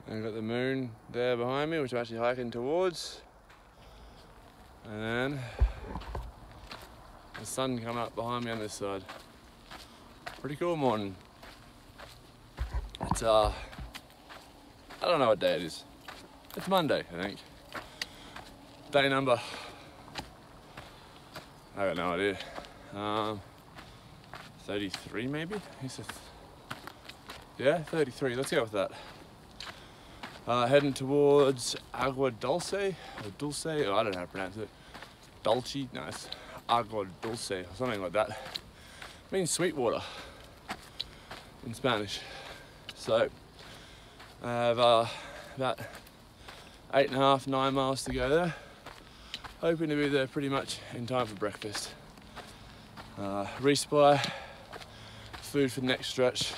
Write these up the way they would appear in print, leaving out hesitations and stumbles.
And I've got the moon there behind me, which I'm actually hiking towards. And then the sun coming up behind me on this side. Pretty cool morning. It's I don't know what day it is. It's Monday, I think. Day number, I got no idea. 33 maybe? Yeah, 33, let's go with that. Heading towards Agua Dulce, or Dulce, I don't know how to pronounce it. Dulce, no, it's Agua Dulce, or something like that. It means sweet water in Spanish. So, I have about 8.5, 9 miles to go there. Hoping to be there pretty much in time for breakfast. Resupply, food for the next stretch.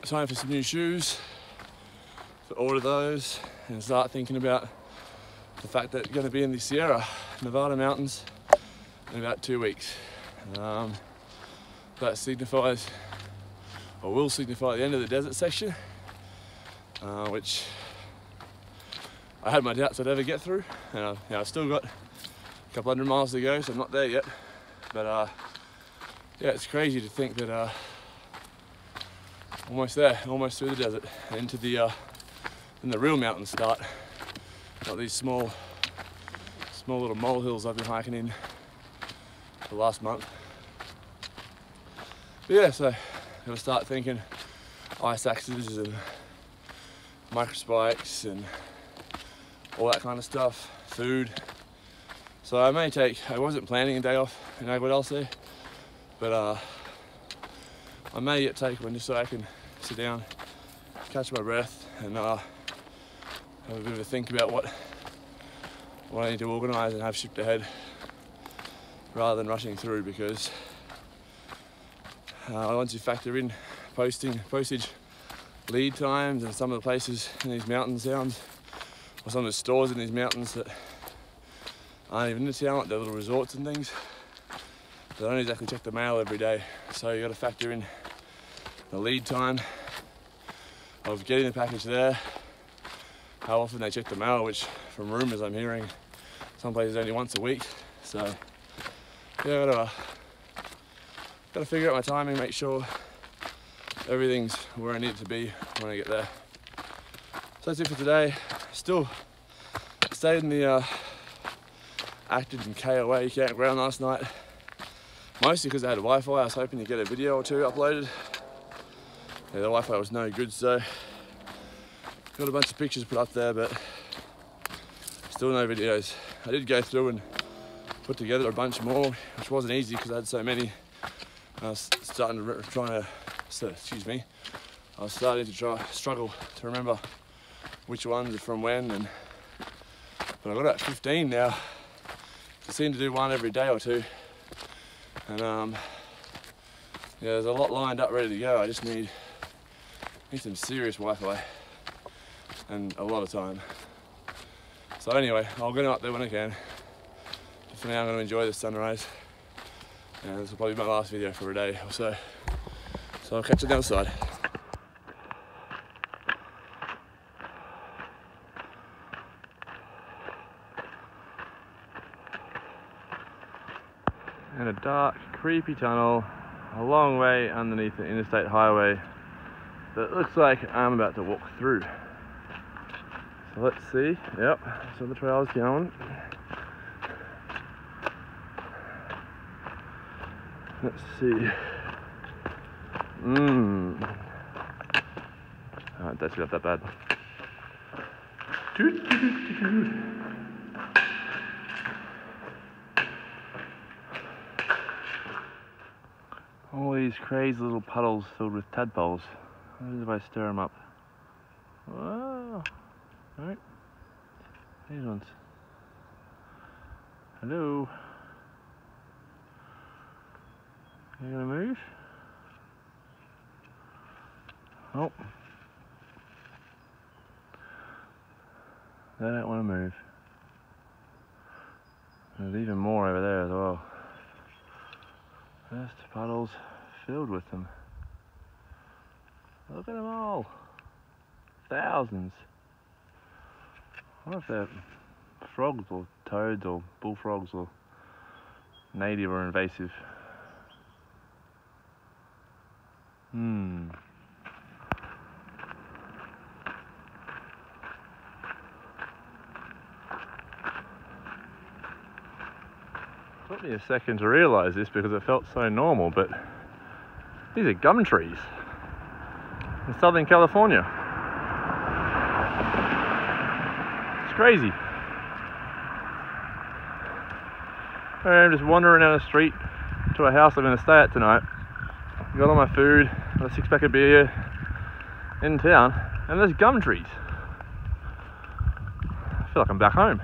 Time for some new shoes. To order those and start thinking about the fact that you're going to be in the Sierra Nevada mountains in about 2 weeks. That signifies, or will signify, the end of the desert section, which I had my doubts I'd ever get through, and I've still got a couple hundred miles to go, so I'm not there yet. But yeah, it's crazy to think that almost there, almost through the desert, and into the real mountains start. Got these small little molehills I've been hiking in the last month. But yeah, so gotta start thinking ice axes and microspikes and all that kind of stuff, food. So I wasn't planning a day off in Agua Dulce, but I may yet take one just so I can sit down, catch my breath, and have a bit of a think about what I need to organise and have shipped ahead rather than rushing through, because once you factor in postage lead times and some of the places in these mountain towns, or some of the stores in these mountains that aren't even in the town, like the little resorts and things, they don't exactly check the mail every day. So you got to factor in the lead time of getting the package there, how often they check the mail, which from rumours I'm hearing some places only once a week. So yeah, gotta figure out my timing, make sure everything's where I need it to be when I get there. So that's it for today. Still stayed in the Acton and KOA campground last night, mostly because I had Wi-Fi. I was hoping to get a video or two uploaded. Yeah, the Wi-Fi was no good, so got a bunch of pictures put up there, but still no videos. I did go through and put together a bunch more, which wasn't easy because I had so many. I was starting to struggle to remember which ones are from when, but I've got about 15 now. I seem to do one every day or two, and yeah, there's a lot lined up ready to go. I just need some serious Wi-Fi and a lot of time. So anyway, I'll get up there when I can. For now, I'm going to enjoy the sunrise, and this will probably be my last video for a day or so. So I'll catch you down the side. In a dark, creepy tunnel, a long way underneath the interstate highway that looks like I'm about to walk through. So let's see. Yep, so the trail's going. Let's see. Oh, that's not that bad. All these crazy little puddles filled with tadpoles. What if I stir them up? Whoa! Alright. These ones. Hello? You gonna move? Oh. They don't want to move. There's even more over there as well. Just puddles filled with them. Look at them all. thousands. I wonder if they're frogs or toads or bullfrogs or native or invasive. Took me a second to realise this because it felt so normal, but these are gum trees in Southern California. It's crazy. I'm just wandering down the street to a house I'm going to stay at tonight. Got all my food, a 6-pack of beer in town, and there's gum trees. I feel like I'm back home.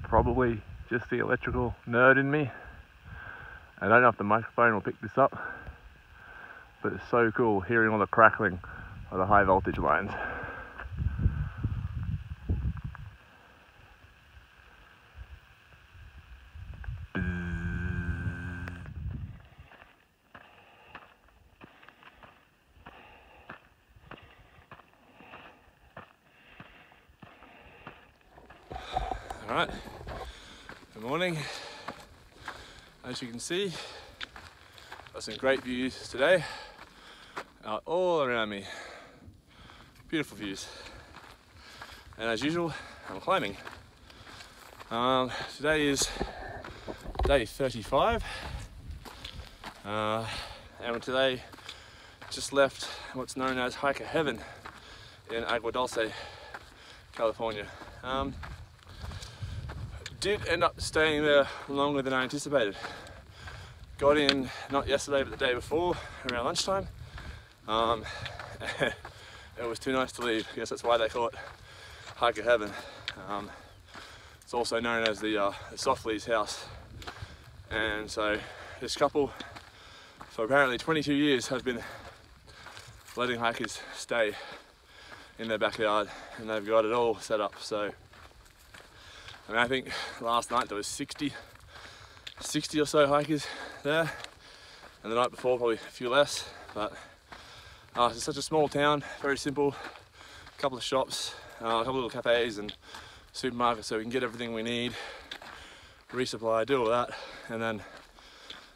Probably just the electrical nerd in me. I don't know if the microphone will pick this up, but it's so cool hearing all the crackling of the high voltage lines. All right, good morning. As you can see, got some great views today, out all around me. Beautiful views. And as usual, I'm climbing. Today is day 35. And today just left what's known as hiker heaven in Agua Dulce, California. Did end up staying there longer than I anticipated. Got in not yesterday but the day before around lunchtime. It was too nice to leave. I guess that's why they call it hiker heaven. It's also known as the Softly's house. And so this couple for apparently 22 years have been letting hikers stay in their backyard, and they've got it all set up. So I mean, I think last night there was 60 or so hikers there, and the night before probably a few less, but it's such a small town, very simple, a couple of shops, a couple of little cafes and supermarkets, so we can get everything we need, resupply, do all that, and then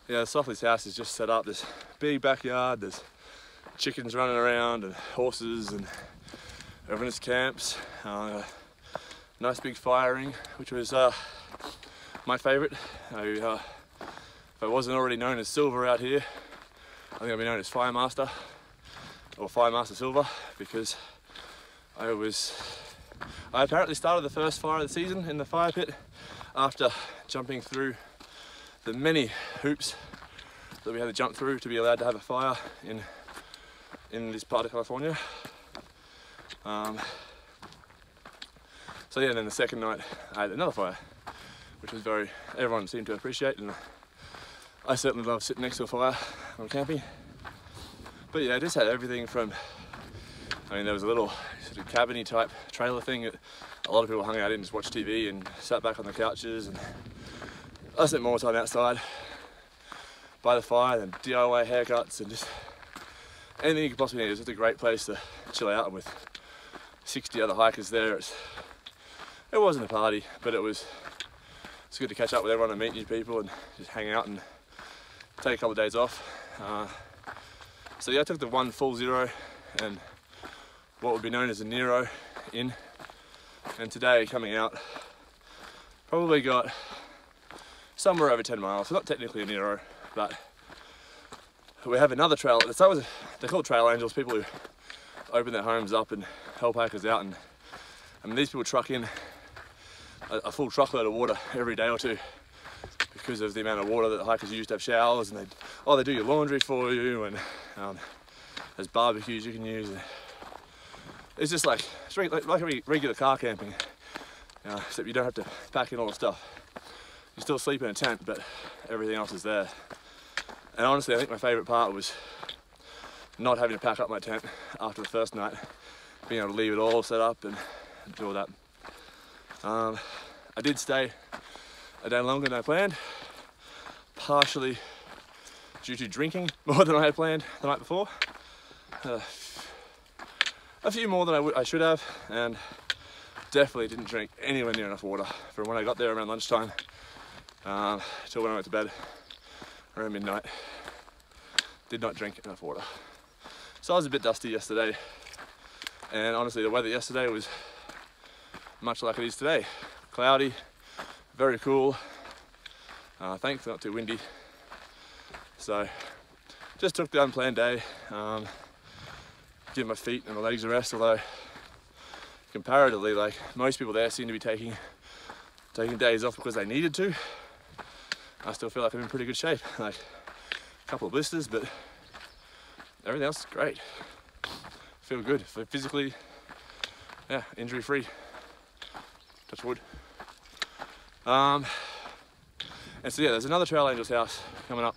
yeah, the Softly's house is just set up, this big backyard, there's chickens running around and horses, and everyone's camps. Nice big fire ring, which was my favourite. If I wasn't already known as Silver out here, I think I'd be known as Firemaster, or Firemaster Silver, because I apparently started the first fire of the season in the fire pit after jumping through the many hoops that we had to jump through to be allowed to have a fire in this part of California. So yeah, and then the second night I had another fire, which was everyone seemed to appreciate, and I certainly love sitting next to a fire when camping. But yeah, I just had everything from, I mean, there was a little sort of cabin-y type trailer thing that a lot of people hung out in, just watched TV and sat back on the couches, and I spent more time outside by the fire than DIY haircuts and just anything you could possibly need. It was just a great place to chill out, and with 60 other hikers there, it wasn't a party, but it's good to catch up with everyone and meet new people and just hang out and take a couple of days off. So yeah, I took the one full zero and what would be known as a Nero in, and today coming out probably got somewhere over 10 miles, so not technically a Nero, but we have another trail. They're called trail angels, people who open their homes up and help hikers out, and I mean, these people truck in a full truckload of water every day or two because of the amount of water that the hikers use to have showers, and they do your laundry for you, and there's barbecues you can use. It's just like a regular car camping, except you don't have to pack in all the stuff. You still sleep in a tent, but everything else is there. And honestly, I think my favourite part was not having to pack up my tent after the first night being able to leave it all set up and do all that. I did stay a day longer than I planned, partially due to drinking more than I had planned the night before. A few more than I should have, and definitely didn't drink anywhere near enough water from when I got there around lunchtime till when I went to bed around midnight. Did not drink enough water. So I was a bit dusty yesterday, and honestly the weather yesterday was much like it is today. Cloudy, very cool, thankfully not too windy. So just took the unplanned day, give my feet and my legs a rest, although comparatively, like, most people there seem to be taking days off because they needed to. I still feel like I'm in pretty good shape, like a couple of blisters, but everything else is great. Feel good, feel physically, yeah, injury free, touch wood. And so yeah, there's another Trail Angels house coming up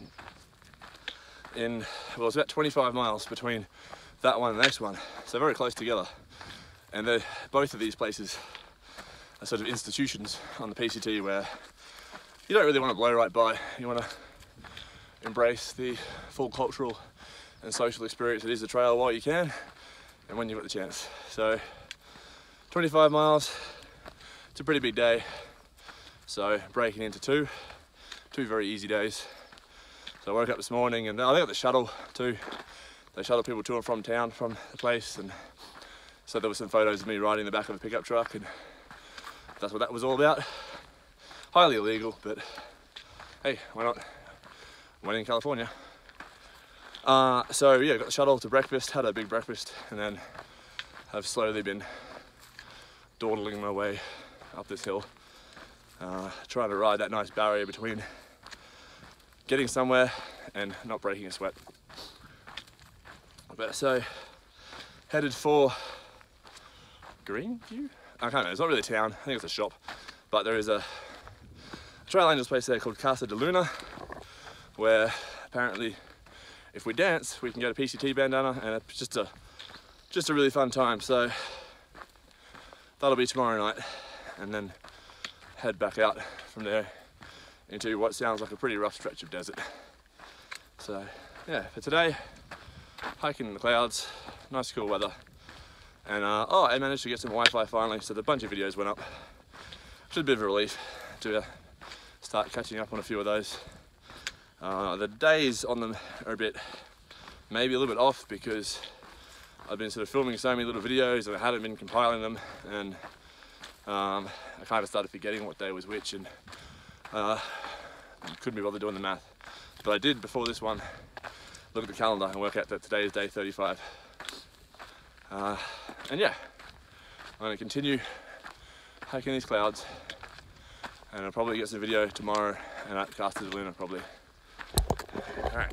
in, well, it's about 25 miles between that one and the next one, so very close together. And both of these places are sort of institutions on the PCT where you don't really want to blow right by. You want to embrace the full cultural and social experience that is the trail while you can and when you've got the chance. So 25 miles, it's a pretty big day. So breaking into two very easy days. So I woke up this morning, and I got the shuttle too. They shuttle people to and from town from the place, and so there were some photos of me riding in the back of a pickup truck, and that's what that was all about. Highly illegal, but hey, why not? When in California. So yeah, got the shuttle to breakfast, had a big breakfast, and then have slowly been dawdling my way up this hill, trying to ride that nice barrier between getting somewhere and not breaking a sweat. But so, headed for Greenview? I can't know, it's not really a town, I think it's a shop, but there is a Trail Angels place there called Casa de Luna, where apparently if we dance we can get a PCT bandana, and it's just a really fun time. So that'll be tomorrow night, and then head back out from there into what sounds like a pretty rough stretch of desert. So yeah, for today, hiking in the clouds, nice cool weather, and oh, I managed to get some Wi-Fi finally, so the bunch of videos went up, which is a bit of a relief to start catching up on a few of those. The days on them are maybe a little bit off, because I've been sort of filming so many little videos and I hadn't been compiling them, and I kind of started forgetting what day was which, and couldn't be bothered doing the math. But I did, before this one, look at the calendar and work out that today is day 35. And yeah, I'm going to continue hiking these clouds, and I'll probably get some video tomorrow and at Casa de Luna probably. Alright.